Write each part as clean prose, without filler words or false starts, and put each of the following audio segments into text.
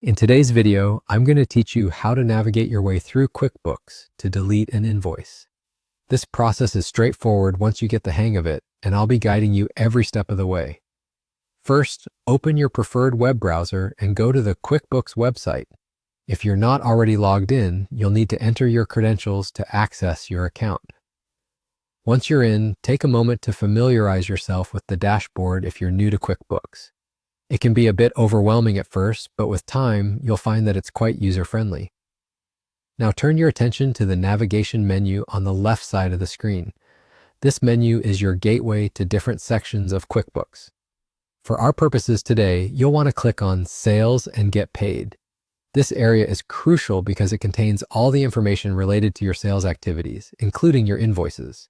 In today's video, I'm going to teach you how to navigate your way through QuickBooks to delete an invoice. This process is straightforward once you get the hang of it, and I'll be guiding you every step of the way. First, open your preferred web browser and go to the QuickBooks website. If you're not already logged in, you'll need to enter your credentials to access your account. Once you're in, take a moment to familiarize yourself with the dashboard if you're new to QuickBooks. It can be a bit overwhelming at first, but with time, you'll find that it's quite user-friendly. Now turn your attention to the navigation menu on the left side of the screen. This menu is your gateway to different sections of QuickBooks. For our purposes today, you'll want to click on Sales and Get Paid. This area is crucial because it contains all the information related to your sales activities, including your invoices.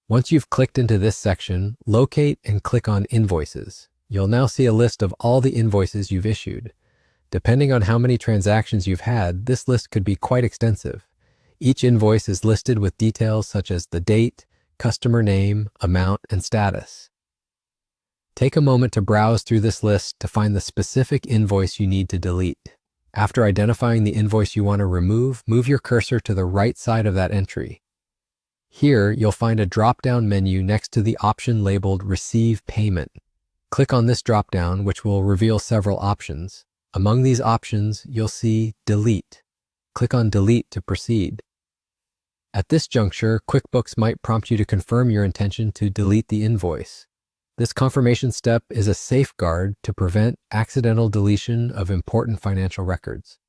Once you've clicked into this section, locate and click on Invoices. You'll now see a list of all the invoices you've issued. Depending on how many transactions you've had, this list could be quite extensive. Each invoice is listed with details such as the date, customer name, amount, and status. Take a moment to browse through this list to find the specific invoice you need to delete. After identifying the invoice you want to remove, move your cursor to the right side of that entry. Here, you'll find a drop-down menu next to the option labeled Receive Payment. Click on this drop-down, which will reveal several options. Among these options, you'll see Delete. Click on Delete to proceed. At this juncture, QuickBooks might prompt you to confirm your intention to delete the invoice. This confirmation step is a safeguard to prevent accidental deletion of important financial records.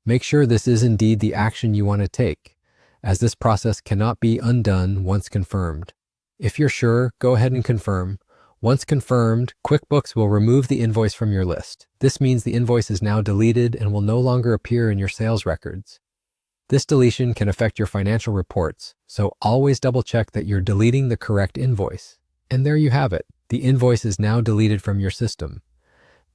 Make sure this is indeed the action you want to take, as this process cannot be undone once confirmed. If you're sure, go ahead and confirm. Once confirmed, QuickBooks will remove the invoice from your list. This means the invoice is now deleted and will no longer appear in your sales records. This deletion can affect your financial reports, so always double-check that you're deleting the correct invoice. And there you have it. The invoice is now deleted from your system.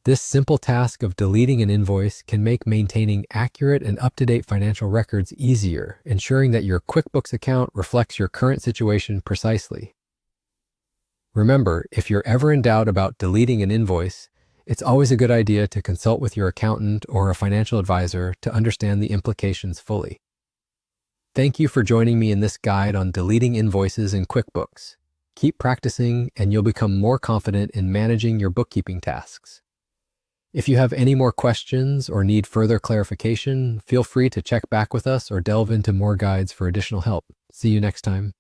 This simple task of deleting an invoice can make maintaining accurate and up-to-date financial records easier, ensuring that your QuickBooks account reflects your current situation precisely. Remember, if you're ever in doubt about deleting an invoice, it's always a good idea to consult with your accountant or a financial advisor to understand the implications fully. Thank you for joining me in this guide on deleting invoices in QuickBooks. Keep practicing and you'll become more confident in managing your bookkeeping tasks. If you have any more questions or need further clarification, feel free to check back with us or delve into more guides for additional help. See you next time.